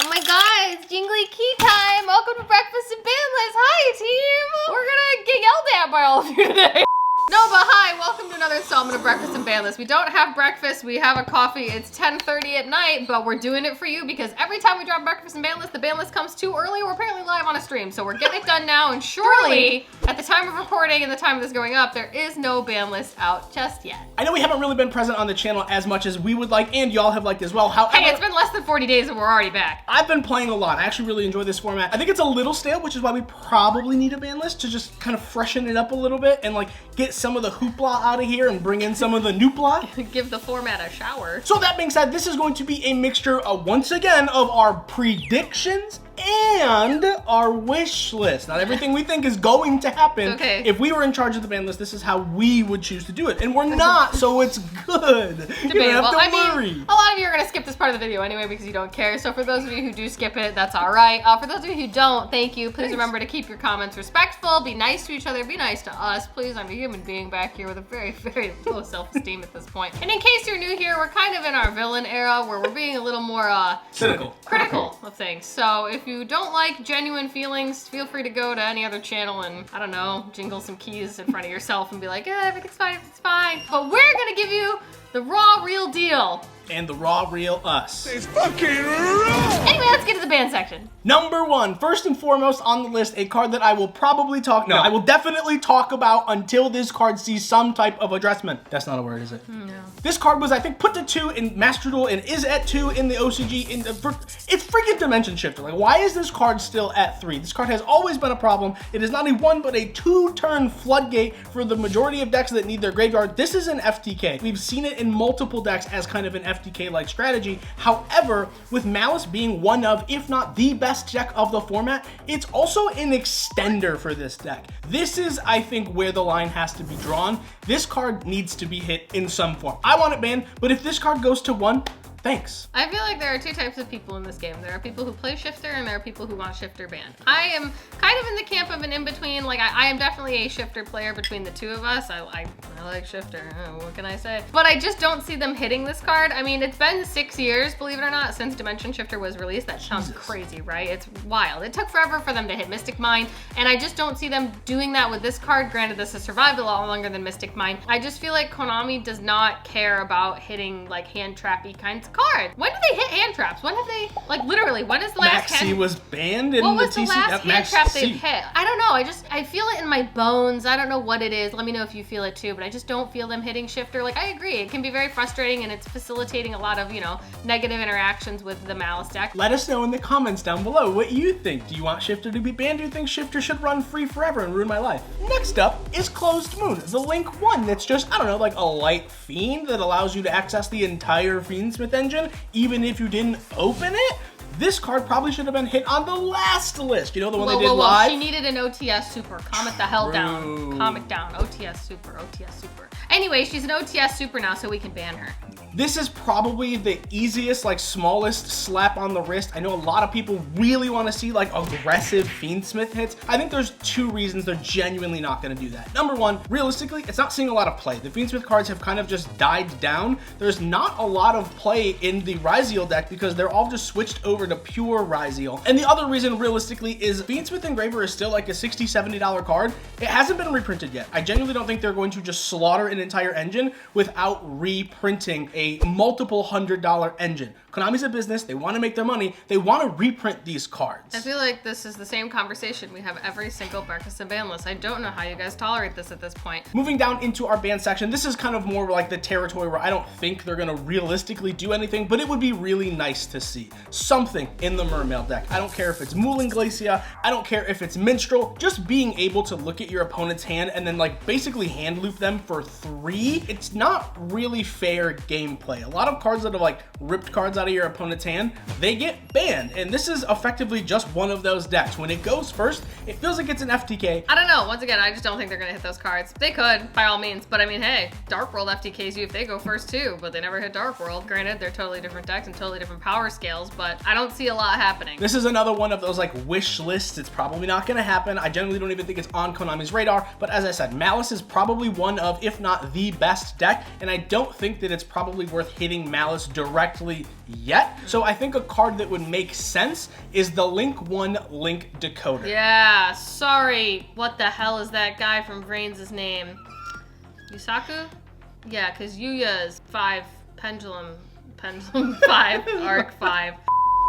Oh my god, it's Jingly Key time! Welcome to Breakfast and Bandless! Hi, team! We're gonna get yelled at by all of you today. No, but hi, welcome to another installment of Breakfast and Bandless. We don't have breakfast, we have a coffee. It's 10:30 at night, but we're doing it for you because every time we drop Breakfast and Bandless, the Bandless comes too early. We're apparently live on a stream, so we're getting it done now, and surely, at the time of recording and the time of this going up, there is no Bandless out just yet. I know we haven't really been present on the channel as much as we would like, and y'all have liked as well. However, hey, it's been less than 40 days and we're already back. I've been playing a lot. I actually really enjoy this format. I think it's a little stale, which is why we probably need a Bandless to just kind of freshen it up a little bit and like get some of the hoopla out of here and bring in some of the noopla. Give the format a shower. So that being said, this is going to be a mixture of, once again, of our predictions and our wish list. Not everything we think is going to happen. Okay. If we were in charge of the ban list, this is how we would choose to do it. And we're not, so it's good. You don't have to worry. Mean, a lot of you are going to skip this part of the video anyway because you don't care. So for those of you who do skip it, that's all right. For those of you who don't, thank you. Please remember to keep your comments respectful. Be nice to each other. Be nice to us. Please, I'm a human being back here with a very, very low self-esteem at this point. And in case you're new here, we're kind of in our villain era where we're being a little more critical of things. So if you don't like genuine feelings, feel free to go to any other channel and, I don't know, jingle some keys in front of yourself and be like, yeah, everything's fine, it's fine. But we're gonna give you the raw, real deal. And the raw, real us. It's fucking raw! Anyway, let's get to the band section. Number one, first and foremost on the list, a card that I will probably I will definitely talk about until this card sees some type of addressment. That's not a word, is it? No. This card was, I think, put to 2 in Master Duel and is at 2 in the OCG. It's freaking Dimension Shifter. Like, why is this card still at 3? This card has always been a problem. It is not a 1, but a 2-turn floodgate for the majority of decks that need their graveyard. This is an FTK. We've seen it in multiple decks as kind of an FTK-like strategy. However, with Malice being one of, if not the best deck of the format, it's also an extender for this deck. This is, I think, where the line has to be drawn. This card needs to be hit in some form. I want it banned, but if this card goes to 1, thanks. I feel like there are two types of people in this game. There are people who play Shifter and there are people who want Shifter banned. I am kind of in the camp of an in-between. Like, I am definitely a Shifter player between the two of us. I like Shifter, what can I say? But I just don't see them hitting this card. I mean, it's been 6 years, believe it or not, since Dimension Shifter was released. That sounds crazy, right? It's wild. It took forever for them to hit Mystic Mine, and I just don't see them doing that with this card. Granted, this has survived a lot longer than Mystic Mine. I just feel like Konami does not care about hitting like hand trappy kinds of cards. When did they hit hand traps? When have they, like, literally, when is the last Maxi was banned in what the was the TC. last hand trap they've hit? I don't know. I feel it in my bones. I don't know what it is. Let me know if you feel it too, but I just don't feel them hitting Shifter. Like, I agree. It can be very frustrating and it's facilitating a lot of, you know, negative interactions with the Malice deck. Let us know in the comments down below what you think. Do you want Shifter to be banned? Do you think Shifter should run free forever and ruin my life? Next up is Closed Moon, the Link 1 that's just, I don't know, like a light fiend that allows you to access the entire Fiendsmith engine, even if you didn't open it. This card probably should have been hit on the last list. You know, the one they did live? She needed an OTS Super. Calm it the hell down. Calm it down. OTS Super, OTS Super. Anyway, she's an OTS Super now, so we can ban her. This is probably the easiest, like, smallest slap on the wrist. I know a lot of people really want to see, like, aggressive Fiendsmith hits. I think there's 2 reasons they're genuinely not going to do that. Number 1, realistically, it's not seeing a lot of play. The Fiendsmith cards have kind of just died down. There's not a lot of play in the Ryzeal deck because they're all just switched over to pure Ryzeal. And the other reason, realistically, is Fiendsmith Engraver is still like a $60, $70 card. It hasn't been reprinted yet. I genuinely don't think they're going to just slaughter an entire engine without reprinting a multiple $100 engine. Konami's a business. They want to make their money. They want to reprint these cards. I feel like this is the same conversation we have every single Breakfast and Ban list. I don't know how you guys tolerate this at this point. Moving down into our ban section, this is kind of more like the territory where I don't think they're going to realistically do anything, but it would be really nice to see something in the Mermail deck. I don't care if it's Moulin Glacia. I don't care if it's Minstrel. Just being able to look at your opponent's hand and then like basically hand loop them for 3, it's not really fair gameplay. A lot of cards that have like ripped cards out of your opponent's hand, they get banned. And this is effectively just one of those decks. When it goes first, it feels like it's an FTK. I don't know. Once again, I just don't think they're going to hit those cards. They could, by all means. But I mean, hey, Dark World FTKs you if they go first too, but they never hit Dark World. Granted, they're totally different decks and totally different power scales, but I don't see a lot happening. This is another one of those like wish lists. It's probably not going to happen. I generally don't even think it's on Konami's radar, but as I said, Malice is probably one of, if not the best deck, and I don't think that it's probably effectively worth hitting Malice directly yet. So I think a card that would make sense is the Link 1 Link Decoder. Yeah, sorry. What the hell is that guy from Vrains' name? Yusaku? Yeah, because Yugioh is 5, Pendulum 5, Arc 5.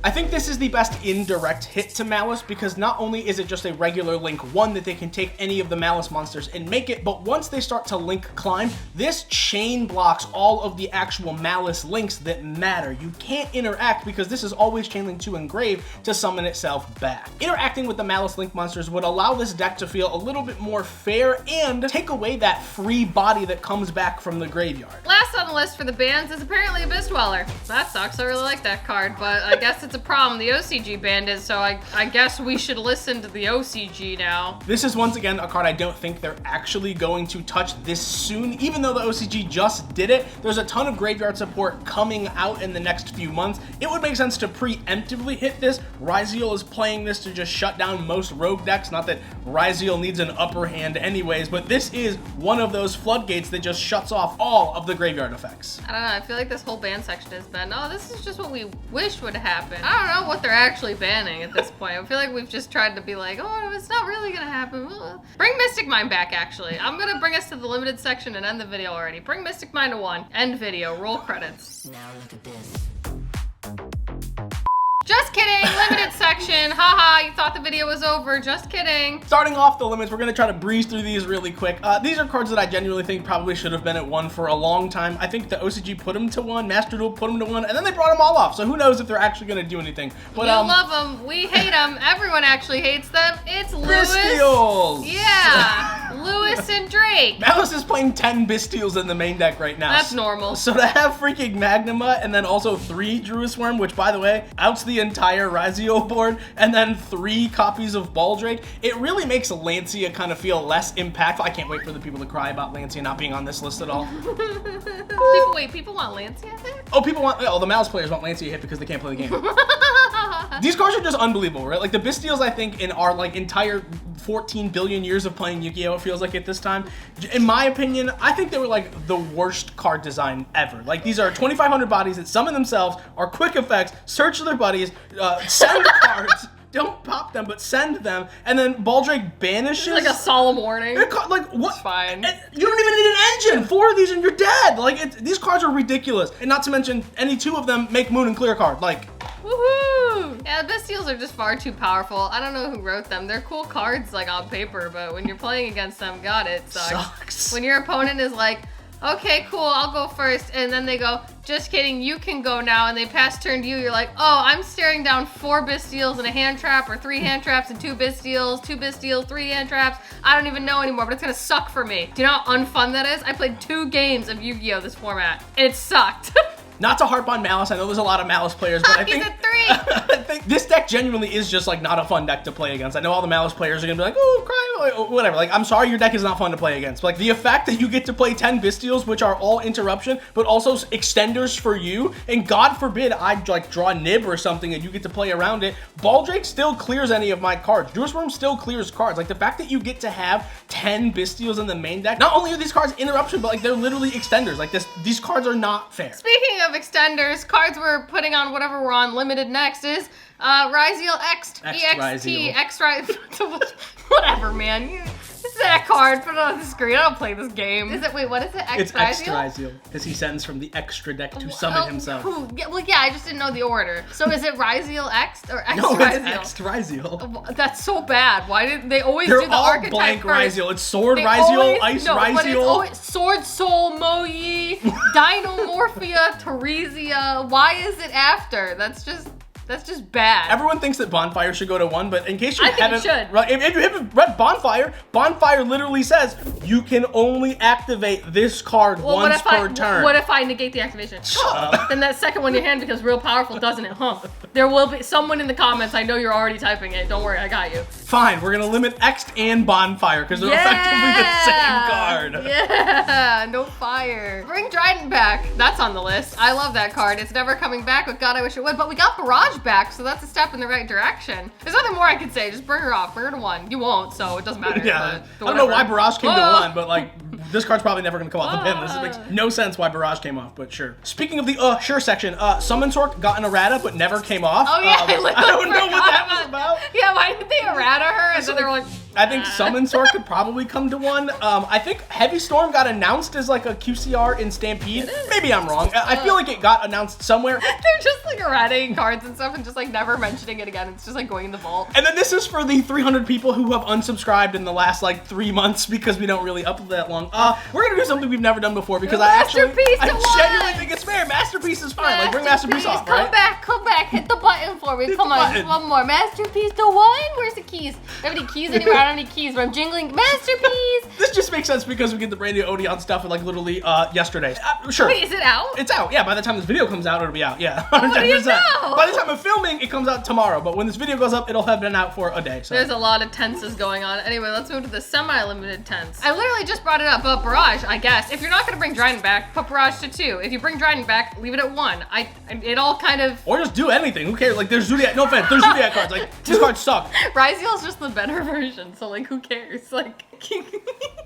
I think this is the best indirect hit to Malice because not only is it just a regular Link 1 that they can take any of the Malice monsters and make it, but once they start to Link climb, this chain blocks all of the actual Malice links that matter. You can't interact because this is always chain link to Engrave to summon itself back. Interacting with the Malice Link monsters would allow this deck to feel a little bit more fair and take away that free body that comes back from the graveyard. Last on the list for the bans is apparently Abyss Dweller. That sucks. I really like that card, but I guess it's a problem. The OCG banned it, so I guess we should listen to the OCG now. This is once again a card I don't think they're actually going to touch this soon. Even though the OCG just did it, there's a ton of graveyard support coming out in the next few months. It would make sense to preemptively hit this. Ryziel is playing this to just shut down most rogue decks. Not that Ryziel needs an upper hand anyways, but this is one of those floodgates that just shuts off all of the graveyard effects. I don't know, I feel like this whole ban section has been, oh, this is just what we wish would happen. I don't know what they're actually banning at this point. I feel like we've just tried to be like, oh, it's not really gonna happen. Bring Mystic Mine back, actually. I'm gonna bring us to the limited section and end the video already. Bring Mystic Mine to 1. End video. Roll credits. Now look at this. Just kidding, limited section. Haha, you thought the video was over. Just kidding. Starting off the limits, we're gonna try to breeze through these really quick. These are cards that I genuinely think probably should have been at 1 for a long time. I think the OCG put them to 1, Master Duel put them to 1, and then they brought them all off. So who knows if they're actually gonna do anything. But you love them, we hate them. Everyone actually hates them. It's Lewis. Bystials! Yeah, Lewis and Drake. Malice is playing 10 Bystials in the main deck right now. That's normal. So to have freaking Magnuma and then also 3 Druid Swarm, which by the way, outs the entire Ryziel board, and then 3 copies of Baldrake, it really makes Lancia kind of feel less impactful. I can't wait for the people to cry about Lancia not being on this list at all. People want Lancia there? Oh, the Malice players want Lancia hit because they can't play the game. These cards are just unbelievable, right? Like the Bystials, I think, in our like entire 14 billion years of playing Yu-Gi-Oh! It feels like at this time. In my opinion, I think they were like the worst card design ever. Like these are 2,500 bodies that summon themselves, are quick effects, search their buddies, send cards. Don't pop them, but send them, and then Baldrake banishes. It's like a solemn warning. Like what? It's fine. You don't even need an engine. 4 of these and you're dead. Like these cards are ridiculous, and not to mention any 2 of them make Moon and Clear card. Like. Woohoo! Yeah, the Bystials are just far too powerful. I don't know who wrote them. They're cool cards, like on paper, but when you're playing against them, God, it sucks. When your opponent is like, okay, cool, I'll go first, and then they go, just kidding, you can go now, and they pass turn to you, you're like, oh, I'm staring down 4 Bystials and a hand trap, or 3 hand traps and 2 Bystials, 2 Bystials, 3 hand traps. I don't even know anymore, but it's gonna suck for me. Do you know how unfun that is? I played 2 games of Yu-Gi-Oh! This format, and it sucked. Not to harp on Malice, I know there's a lot of Malice players, but I think, I think this deck genuinely is just like not a fun deck to play against. I know all the Malice players are gonna be like, oh, cry, whatever. Like, I'm sorry, your deck is not fun to play against. But, like, the fact that you get to play 10 Bystials, which are all interruption, but also extenders for you, and God forbid I like draw a nib or something and you get to play around it, Baldrake still clears any of my cards. Druid Swarm still clears cards. Like, the fact that you get to have 10 Bystials in the main deck, not only are these cards interruption, but like they're literally extenders. Like these cards are not fair. Speaking of extenders, cards we're putting on whatever we're on limited next is Ryziel Ext, EXT, X-Ryziel. Whatever, man. This is that card. Put it on the screen. I don't play this game. Is it? Wait, what is it? It's X-Ryziel, because he sends from the extra deck to summon himself. Yeah, well, yeah, I just didn't know the order. So is it Ryziel Ext or X-Ryziel? No, it's X-Ryziel. That's so bad. Why did they always do the archetype blank first? Ryziel. It's Sword Ryziel, Ice Ryziel. But it's always Sword Soul Moyi, Dinomorphia, Teresia. Why is it after? That's just bad. Everyone thinks that Bonfire should go to 1, but in case you haven't, it if you haven't read Bonfire, Bonfire literally says you can only activate this card once per turn. What if I negate the activation? Then that second one in your hand becomes real powerful, doesn't it? Huh? There will be someone in the comments. I know you're already typing it. Don't worry, I got you. Fine, we're gonna limit Ext and Bonfire because they're effectively the same card. Yeah, no fire. Bring Dryden back. That's on the list. I love that card. It's never coming back, but God, I wish it would. But we got Barrage back, so that's a step in the right direction. There's nothing more I could say. Just bring her off. Bring her to 1. You won't, so it doesn't matter. Yeah, I don't know why Barrage came to 1, but like This card's probably never gonna come off the ban list. It makes no sense why Barrage came off, but sure. Speaking of the sure section, Summon Sork got an errata but never came off. Oh yeah, I don't know what that was about. Yeah, why did they errata her? And then they were like, I think Summon Sork could probably come to one. I think Heavy Storm got announced as like a QCR in Stampede. Maybe I'm wrong. I feel like it got announced somewhere. they're just like erratating cards and stuff and just like never mentioning it again. It's just like going in the vault. And then this is for the 300 people who have unsubscribed in the last like 3 months because we don't really upload that long. We're gonna do something we've never done before because I genuinely think it's fair. Masterpiece is fine. Like bring Masterpiece off, right? Come back, hit the button for me. Come on, just one more. Masterpiece to one? Where's the keys? Do you have any keys anywhere? I don't have any keys, but I'm jingling Masterpiece. This just makes sense because we get the brand new Odeon stuff like literally yesterday. Sure. Wait, is it out? It's out, yeah. By the time this video comes out, it'll be out, yeah. What do you know? By the time of filming, it comes out tomorrow, but when this video goes up, it'll have been out for a day, so. There's a lot of tenses going on. Anyway, let's move to the semi-limited tense. I literally just brought it up, but Barrage, I guess. If you're not gonna bring Dryden back, put Barrage to 2. If you bring Dryden back, leave it at 1. It all kind of... Or just do anything, who cares? Like, there's Zodiac, no offense, there's Zodiac cards, like, these cards suck. Ryzeal's just the better version, so like, who cares? Like,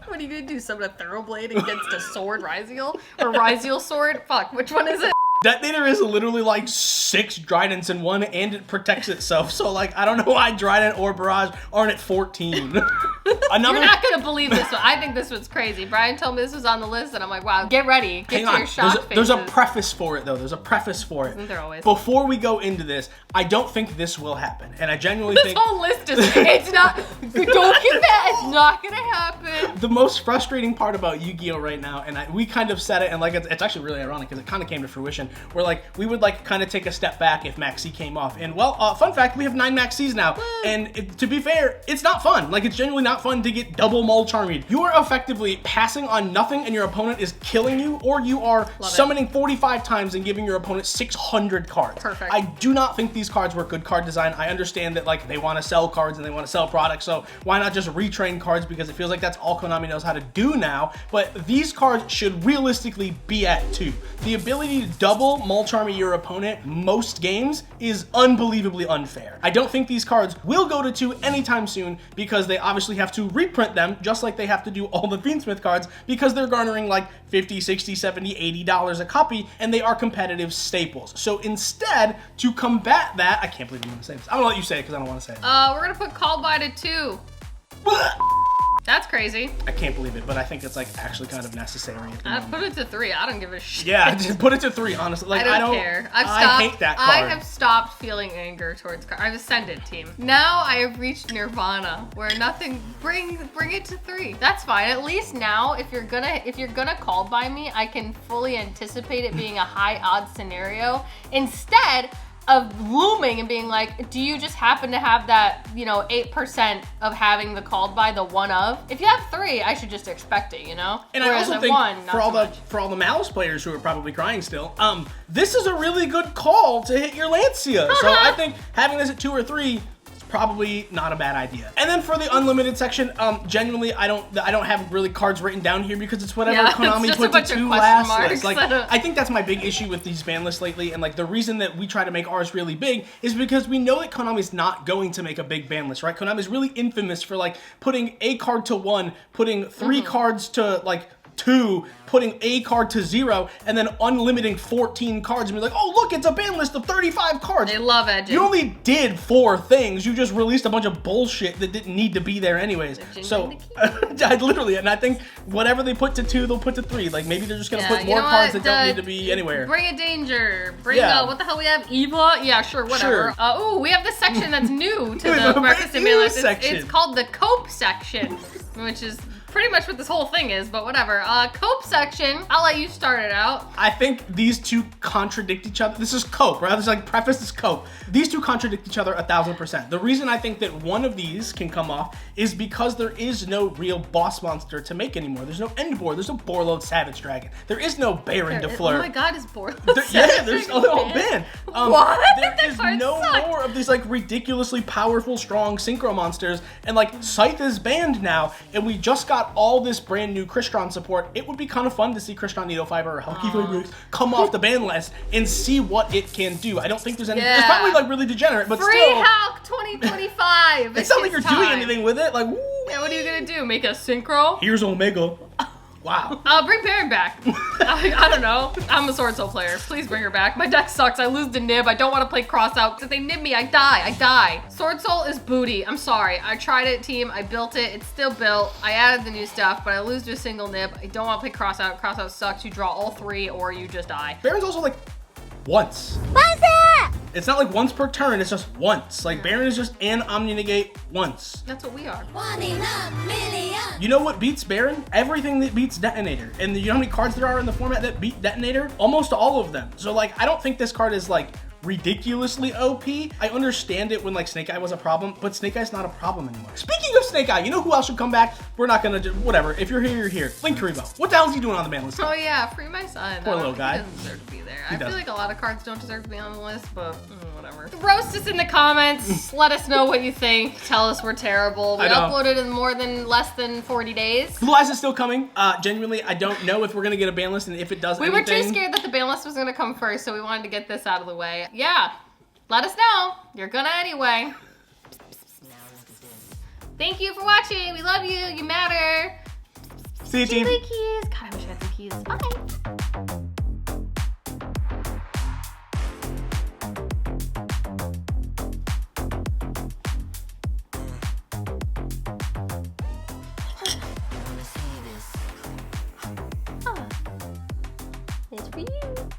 what are you gonna do? Summon a Thoroughblade against a sword Ryzeal? Or Ryzeal sword? Fuck, which one is it? Detonator is literally like 6 Dridents in one, and it protects itself. So like, I don't know why Drident or Barrage aren't at 14. You're not gonna believe this one. I think this one's crazy. Brian told me this was on the list, and I'm like, wow, get ready. Get to your shock faces. There's a preface for it, though. There's a preface for it. Isn't there always? Before we go into this, I don't think this will happen, and I genuinely think this whole list is. It's not. Don't get mad. It's not gonna happen. The most frustrating part about Yu-Gi-Oh right now, and we kind of said it, and like it's actually really ironic because it kind of came to fruition. Where like we would like kind of take a step back if Maxi came off, and well, fun fact, we have 9 Maxis now, and to be fair, it's not fun. Like it's genuinely not fun to get double Mul Charmied. You are effectively passing on nothing, and your opponent is killing you, or you are summoning 45 times and giving your opponent 600 cards. Perfect. I do not think these cards were good card design. I understand that like they want to sell cards and they want to sell products, so why not just retrain cards, because it feels like that's all Konami knows how to do now. But these cards should realistically be at 2. The ability to double Mul Charmy your opponent most games is unbelievably unfair. I don't think these cards will go to 2 anytime soon because they obviously have to reprint them just like they have to do all the Fiendsmith cards because they're garnering like $50, $60, $70, $80 a copy, and they are competitive staples. So instead, to combat that, I can't believe I'm gonna say this. I'm gonna let you say it because I don't want to say it. We're gonna put Call by to 2. That's crazy. I can't believe it, but I think it's like actually kind of necessary. I'd put it to 3. I don't give a shit. Yeah, just put it to 3, honestly. Like, I don't care. I hate that card. I have stopped feeling anger towards cards. I've ascended, team. Now I have reached nirvana, where nothing. Bring it to 3. That's fine. At least now, if you're gonna call by me, I can fully anticipate it being a high odds scenario instead of looming and being like, do you just happen to have that, 8% of having the called by the one of? If you have 3, I should just expect it, And Whereas I also think for all the Malice players who are probably crying still, this is a really good call to hit your Lancia. So I think having this at 2 or 3 probably not a bad idea. And then for the unlimited section, genuinely, I don't have really cards written down here because it's whatever Konami put to 2 last list. Like, I think that's my big issue with these ban lists lately, and like the reason that we try to make ours really big is because we know that Konami's not going to make a big ban list, right? Konami's really infamous for like putting a card to 1, putting 3 cards to like 2, putting a card to 0, and then unlimiting 14 cards and be like, oh look, it's a ban list of 35 cards. They love edging. You only did 4 things. You just released a bunch of bullshit that didn't need to be there anyways. So I literally, and I think whatever they put to 2, they'll put to 3. Like maybe they're just gonna put more cards that don't need to be anywhere. Bring a danger. Bring what the hell we have? Eva? Yeah, sure, whatever. Ooh, we have this section that's new to the breakfast and ban list. It's called the Cope section, which is pretty much what this whole thing is, but whatever. Cope section, I'll let you start it out. I think these 2 contradict each other. This is Cope, right? This is like preface is Cope. These 2 contradict each other 1000%. The reason I think that one of these can come off is because there is no real boss monster to make anymore. There's no Endboar, there's no Borlode Savage Dragon. There is no Baron de Fleur. Oh my god, is Borlode there's all been. What? There is no more of these like ridiculously powerful, strong synchro monsters, and like Scythe is banned now, and we just got all this brand new Crystron support. It would be kind of fun to see Crystron Needle Fiber or Hulky Fabrics come off the ban list and see what it can do. I don't think there's anything. It's probably like really degenerate, but Free still. Hulk 2025. It's not like you're doing anything with it. Like, woo. Yeah, what are you gonna do? Make a synchro? Here's Omega. Wow. Bring Baron back. I don't know. I'm a Sword Soul player. Please bring her back. My deck sucks. I lose to Nib. I don't want to play cross out. If they nib me, I die. Sword Soul is booty. I'm sorry. I tried it, team. I built it. It's still built. I added the new stuff, but I lose to a single nib. I don't want to play cross out. Cross out sucks. You draw all 3 or you just die. Baron's also like once. What's that? It's not like once per turn, it's just once. Like Baron is just an Omni Negate once. That's what we are. 1 in a million. You know what beats Baron? Everything that beats Detonator. And you know how many cards there are in the format that beat Detonator? Almost all of them. So like, I don't think this card is like ridiculously OP. I understand it when like Snake Eye was a problem, but Snake Eye's not a problem anymore. Speaking of Snake Eye, you know who else should come back? We're not gonna do, whatever. If you're here, you're here. Link Karibo. What the hell is he doing on the ban list? Oh yeah, free my son. Poor little guy. He doesn't deserve to be there. He I feel doesn't. like a lot of cards don't deserve to be on the list, but whatever. Roast us in the comments. Let us know what you think. Tell us we're terrible. We I know. uploaded in less than 40 days. Blue Eyes is still coming. Genuinely, I don't know if we're gonna get a ban list and if it does We anything. were too scared that the ban list was gonna come first, so we wanted to get this out of the way. Yeah, let us know. You're gonna anyway. Thank you for watching. We love you. You matter. See you, team. Keys. God, I wish I had some keys. Bye. It's for you.